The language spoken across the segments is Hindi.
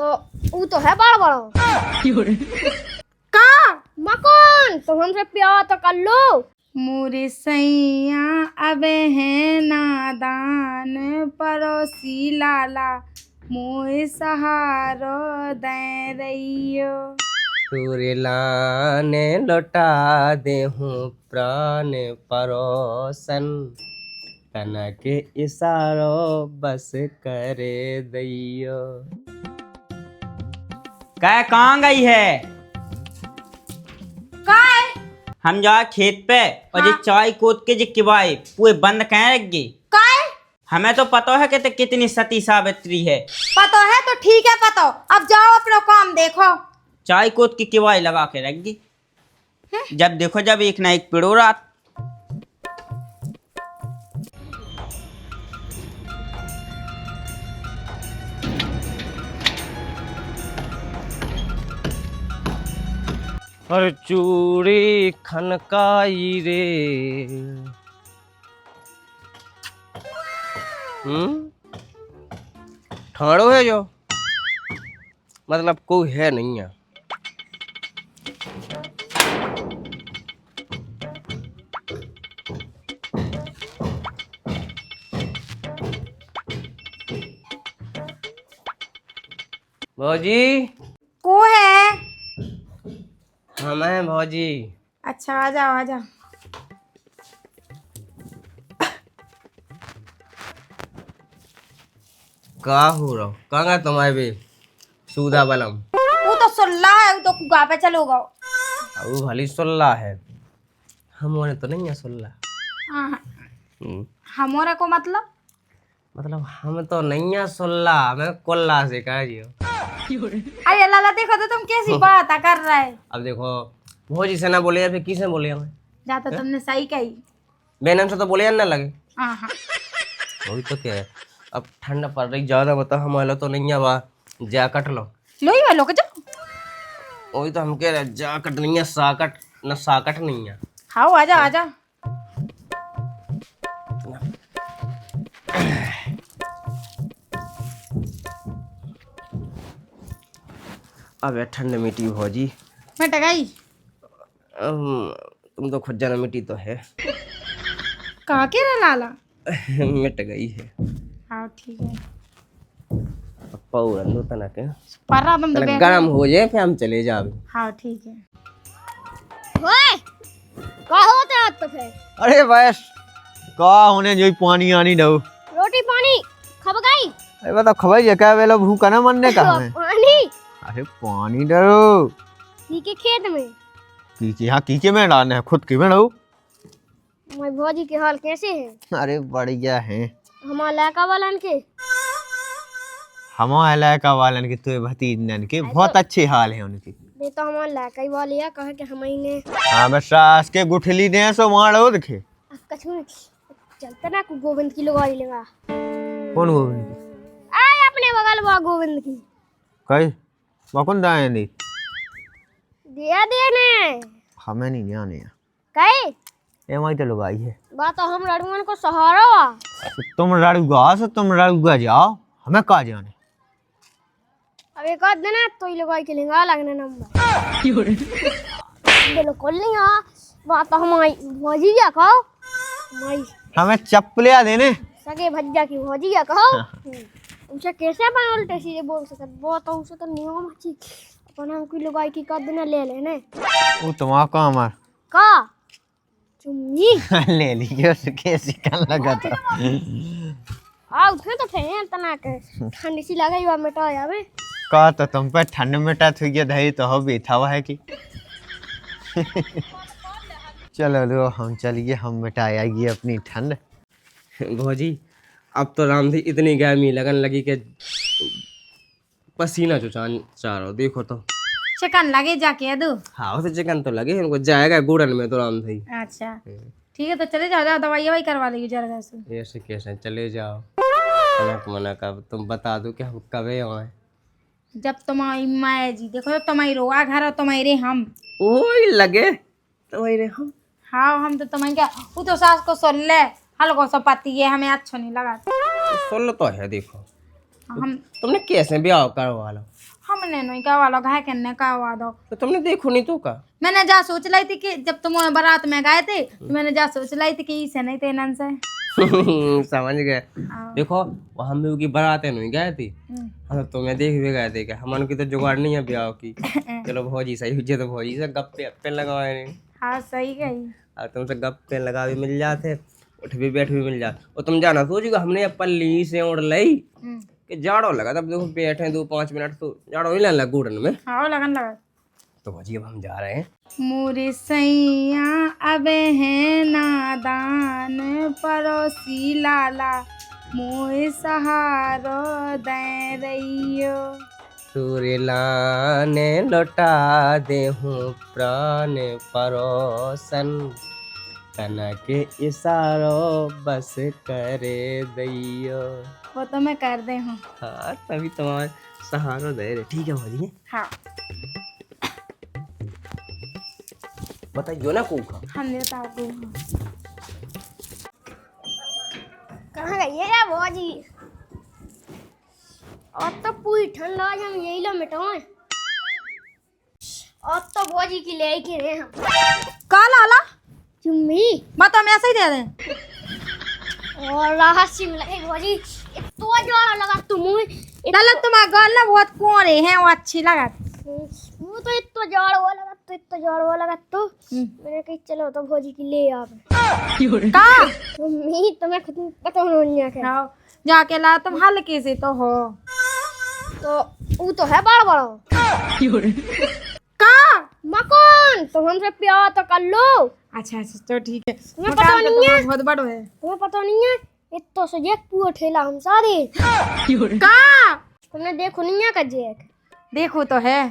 तो वो तो है बड़ा बड़ा का मकान, तो हमसे प्यार तो कर लो। मोरे सैया अब है नादान, पड़ोसी लाला मोए सहारो दे रहियो। तोरे लाने लौटा दे हूँ प्राण परोसन, तना के इशारों बस करे दैयो। क्या कहाँ गई है? काय हम जा खेत पे और ये चाय कूद के जी किबाई पूरे बंद कहाँ रख गई? काय हमें तो पता है कि ते कितनी सती सावित्री है। पता है तो ठीक है, पता। अब जाओ अपना काम देखो। चाय कूद की किबाई लगा के रख गई। जब देखो जब एक ना एक पिड़ो रात। और चूड़ी खनकाई रे। ठाड़ो है जो मतलब कोई है नहीं है। भौजी को है? हम हैं भौजी। अच्छा आ जाओ आ जाओ। का हो रहा कहाँ तुम्हारे भी सूदा बलम? वो तो सुल्ला है, वो तो कुआ पे चलो गो। वो भली सुल्ला है, हमारे तो नहीं है सुल्ला। हमारे को मतलब हम तो नहीं है सुल्ला, मैं कुल्ला से कह रही हूँ। अरे लाला देखो तो तुम कैसी बात कर रहा है। अब देखो भौजी से ना बोले या फिर किसे बोले हमें? जाता तुमने सही कही। बेनम से तो बोले या ना लगे। हाँ हाँ वही तो क्या है, अब ठंड पड़ रही ज्यादा, बता हमारा तो नहीं है बा जैकेट लो। लो ही वालों के जाओ। वही तो हम कह रहे जैकेट नहीं है, साकट न साकट नहीं है। हाँ आ जाओ आ जाओ। अब ठंड मिट्टी भौजी। मिट गई। तुम तो खुद जाना मिट्टी तो है। कहा के रे लाला? मिट गई है। हाँ ठीक है। पाउरन दो तना के पर रहा तुम तो बैठ। गरम हो जाए फिर हम चले जाओ। हाँ ठीक है। ओए का होता है तो फिर? अरे बस का होने जो पानी आनी दो। रोटी पानी खब गई? अरे बता खबर ये क्या वेलो भूखा ना मरने का हमें। पानी अरे पानी डरो ठीक है खेत में। कीचे, हाँ कीचे में डालना है, खुद की में डालो। मैं भौजी के हाल कैसे हैं? अरे बढ़िया है। हमारा लड़का वालन के हमारे इलाका वालन के तो भतीजन के बहुत अच्छे हाल है उनके। ये तो हमारा लड़का ही वाले या कहा कि हम ही ने हाँ बस सास के गुठली दे सो मारो देखे। कछु नहीं चलता ना को गोविंद की लगाई लेगा। कौन गोविंद की? आए अपने बगल बा गोविंद की कई मकुन दाए दी दिया देने हमें नहीं जाने कई एम तो लगाई है। बात तो हम लड़ुअन को सहारा वा। तुम लड़ुआ से तुम लड़ुआ जाओ, हमें कहा जाने। अब एक आध दिन तो ही लगाई के लेंगे लगने नंबर बोलो कॉल नहीं आ बात तो हमारी भौजी या कहो हमारी हमें चप्पलिया देने सगे भज्जा की भौजी या कहो उनसे कैसे अपन उल्टे सीधे बोल सकते? वो तो उसे तो नियम अच्छी अपन हम की लगाई की कर देना ले लेने वो तुम्हारा काम है का चुम्मी ले लीजिए उसके कैसी कान लगा था। आ उठे तो थे तना के ठंडी सी लगाई बा मिटा जावे का तो तुम पे ठंड मिटा थी ये दही तो हो भी था वह की। चलो लो हम चलिए, हम मिटाएगी अपनी ठंड। भौजी अब तो राम थी इतनी गर्मी लगन लगी कि पसीना जो चाह रहा देखो तो। चिकन लगे जाके दो। हाँ उसे चिकन तो लगे उनको जाएगा गुड़न में तो राम थी। अच्छा ठीक है तो चले जाओ जाओ दवाई वही करवा लेगी जरा से। ऐसे कैसे चले जाओ मना कब तुम बता दो कि हम कब आए। जब तुम्हारी माँ जी देखो तुम्हारी रोआ घर और तुम्हारे हम ओए लगे तो वही रे हम। हाँ हम तो तुम्हारी क्या वो तो सास को सुन ले हल्को सा पति है हमें अच्छा नहीं लगा। सुन तो है देखो। हम तुमने कैसे ब्याह करवा लो? हमने नहीं कहा वाला घाय करने का हुआ दो। तो तुमने देखो नहीं तो का? मैंने जा सोच लाई थी कि जब तुम बारात में गए थे तो मैंने जा सोच लाई थी कि इसे नहीं थे नन से। समझ गए। हाँ। देखो वो हम लोग की बारातें नहीं गए थी, हम तो तुम्हें देख भी गए थे। क्या हमारे की तो जुगाड़ नहीं है ब्याह की। चलो भौजी सही हुई तो भौजी से गप्पे अप्पे लगाए नहीं। हाँ सही गई। और तुमसे गप्पे लगा भी मिल जाते, उठ भी बैठ भी मिल जाते। और तुम जाना सोचो हमने पल्ली से उड़ ली कि जाड़ो लगा, तब देखो बैठे 2-5 मिनट तो जाड़ो ही लगा गुड़न में। हाँ लगन लगा। तो भौजी अब हम जा रहे हैं। मोरे सैया अब है नादान पड़ोसी लाला मोए सहारो दे रहियो। सूर्य लाने लौटा दे हूँ प्राण परोसन, तना के इशारों बस करे दैयो। वो तो मैं कर दे हूँ। हाँ तभी तुम्हारे सहारा दे रहे। ठीक है भौजी, हाँ बताइयो ना कौन हम देता हूँ। कहाँ गई है यार भौजी? और तो पूरी ठंड आज हम यही लो मिटाएं। और तो भौजी की ले के रहे हम। का लाला चुम्मी मत हम ऐसे ही दे दें। और राहत सी मिला भौजी। इतना जोर लगा तुम लाला तुम्हारा गाल ना बहुत कोरे हैं, वो अच्छी लगा। वो तो इतना जोर हुआ लगा तो इतना जोर हुआ लगा तो मैंने कही चलो तो भौजी की ले आप। का चुम्मी तुम्हें खुद पता नहीं है। हाँ जाके ला तुम हल्के से तो हो। तो वो तो है बड़ा बड़ा का मकान तो हमसे प्यार तो कर लो। अच्छा अच्छा तो ठीक है। तुम्हें पता मकान तो नहीं है? बहुत बड़ा है। तुम्हें पता नहीं है इतना से जैक पूरा ठेला हम सारे। का तुमने देखो नहीं है का जैक? देखो तो है।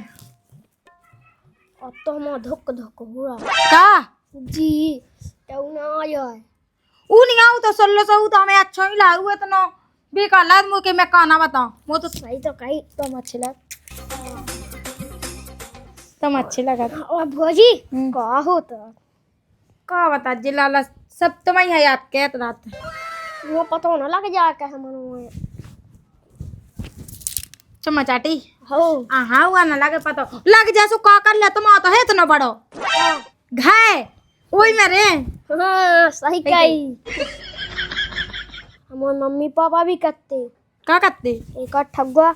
और तो हमारा धुक धुक हो रहा का जी क्यों ना आ जाए। ऊ नहीं आऊ तो 1600 तो हमें अच्छा ही लागू है तो ना बेकार लाद मुके मैं काना बताऊं वो तो सही तो कही तुम अच्छे लग तुम अच्छे लगा। और भौजी का होता का बता जी लाला सब तुम्हें है याद कहत रात वो पता ना लग जाए क्या हमारे चम्मच चाटी हो। हाँ हुआ ना लगे पता लग जैसो का कर लिया तुम तो है इतना बड़ो घाय ओई में रे। हाँ सही कही। हमारे मम्मी पापा भी करते का करते एक ठगुआ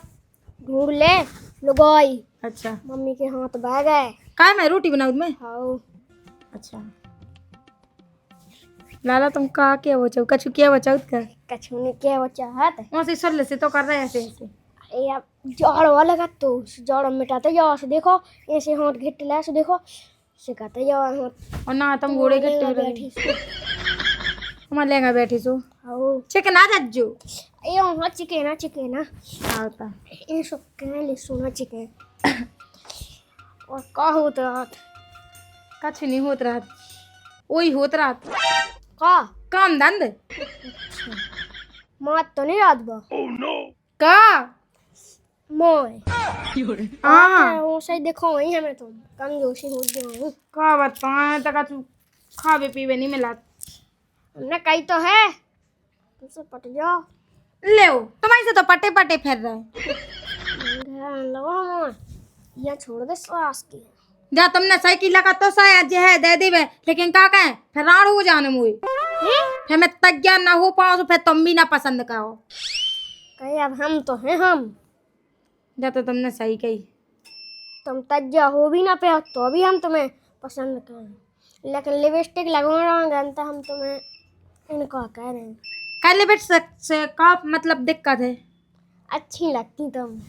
ढूंढ ले लुगाई अच्छा मम्मी के हाथ बह गए। का मैं रोटी बनाऊ में हाँ अच्छा लाला तुम का क्या बचाओ कछु क्या बचाओ कर कछु ने क्या वो चाहत वहाँ से सोलह से तो कर रहे ऐसे ऐसे ये अब जड़ वाला का तो जड़ मिटाते जाओ से देखो ऐसे हाथ घिट ले से देखो सिखाते जाओ हाथ। और ना तुम घोड़े के बैठी हमारे लेंगा बैठी सो हाँ चिकन आ जज्जो ये हाँ चिकन आता ये सब कहने ले सोना चिकन और का होता कछ नहीं होत रहा वही होत रहा का काम धंध मात तो नहीं रात बा का मोय हाँ वो सही देखो वही हमें तुम कम जोशी हो गया का बता तक कछु खावे पीवे नहीं मिला हमने कही तो है तुमसे पट जाओ ले तुम्हारे से तो पटे पटे फिर रहे घर लगो हम यहाँ छोड़ दे सास की जा तुमने साइकिल लगा तो शायद जो है दे देवे लेकिन का कहे फिर राड़ हो जाने मुई फिर मैं तज्ञान ना हो पाऊँ तो फिर तुम भी ना पसंद करो कही अब हम तो हैं हम जा तो तुमने सही कही तुम तज्जा हो भी ना पे तो भी हम तुम्हें पसंद करें लेकिन लिपस्टिक लगवाना तो हम तुम्हें इनका कह रहे हैं कल बेट से का मतलब दिक्कत है अच्छी लगती तुम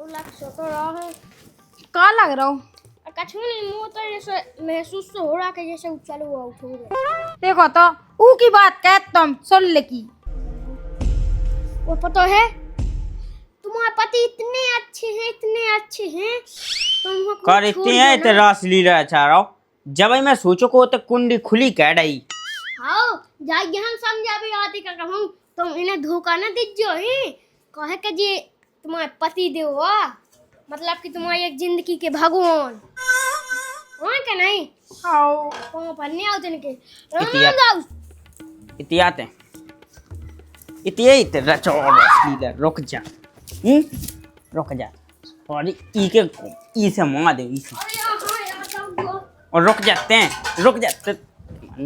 लग तो रहा है का लग रहा हूँ कछु नहीं मुँह तो जैसे महसूस तो हो रहा कि जैसे उछल हुआ उठोगे देखो तो ऊ की बात कह तुम सुन ले की वो पता है तुम्हारे पति इतने अच्छे हैं तुम कर इतने हैं तो रास लीला चाह रहा हूँ जब मैं सोचो को तो कुंडी खुली कह रही हाँ जाइए हम समझा भी आती का कहूँ तुम इन्हें धोखा न दीजियो ही कहे कि जी तुम्हारे पति देव मतलब कि तुम्हारी एक जिंदगी के भगवान हाँ क्या नहीं आओ कौन पन्ने आओ तिनके इतिया- जाओ इतियाते इतिया रचौड़ लीला रुक जा। रुक जा और ई के ई से मार दे ई से अरे हाँ यार जाओ और रुक जाते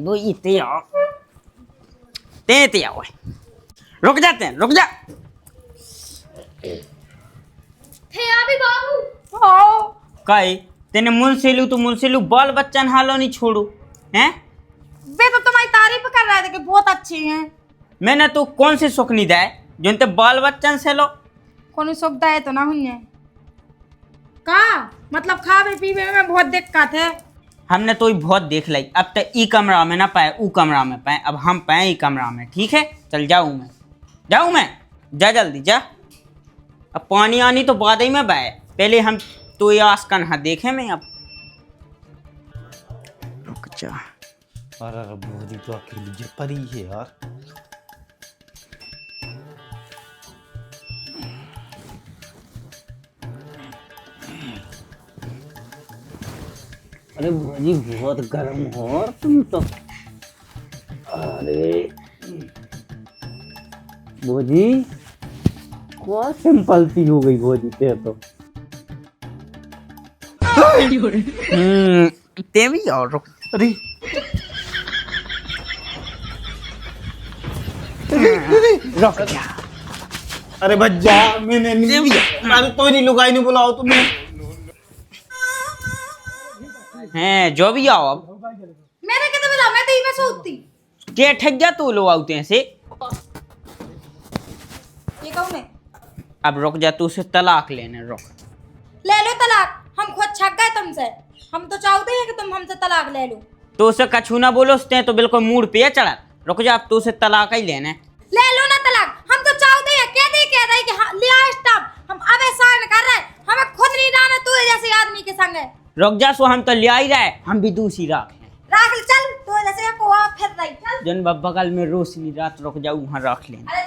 दो इतिया ते ओए रुक जा थे अभी बाबू आओ काई तेने मुनसिलू बाल बच्चन हालो नहीं छोड़ू हैं। वे तो तुम्हारी तारीफ कर रहे थे कि बहुत अच्छे हैं। मैंने तो कौन सी सुख नहीं दाए जो ते बाल बच्चन से लो। कौन सुविधा है तो ना हुई का मतलब खावे पीवे में बहुत दिक्कत है। हमने तो बहुत देख लाई, अब तक ई कमरा में ना पाए ऊ कमरा में पाए, अब हम पाए ई कमरा में। ठीक है चल जाऊँ मैं जा जल्दी जा। अब पानी आनी तो बाद ही में बाए, पहले हम तो ये आसकन हाँ देखे में। अब रुक जा। अरे भौजी तो अकेली जो परी है यार। अरे भौजी बहुत गर्म हो और तुम तो। अरे भौजी क्या सिंपल सी हो गई भौजी ते तो। ते भी और रुक। अरे रुक जा। अरे बच्चा मैंने नहीं अरे तो नहीं लुगाई नहीं बुलाओ तुमने। हैं जो भी आओ अब मेरे के तो मिला मैं तो ही में सोती। के ठग गया तू लो आउते हैं से। ये कहूँ मैं अब रुक जा, तू से तलाक लेने रुक। ले लो तलाक, हम खुद छक गए तुमसे। हम तो चाहते हैं कि तुम हमसे तलाक ले लो। तो उसे कछू ना बोलो उसने तो बिल्कुल मूड पे चढ़ा। रुक जा, अब तू से तलाक ही लेने। ले लो ना तलाक, हम तो चाहते हैं कह दे कि हाँ, लिया स्टॉप। हम अब साइन कर रहे हैं, हमें खुद नहीं रहना तू जैसे आदमी के संग है। रुक जा, सो हम तो ले ही रहे, हम भी दूसरी राख हैं। राख ले चल, तू जैसे को फिर रही चल। जन बगल में रोशनी रात रुक जाऊ वहाँ रख लेना। अरे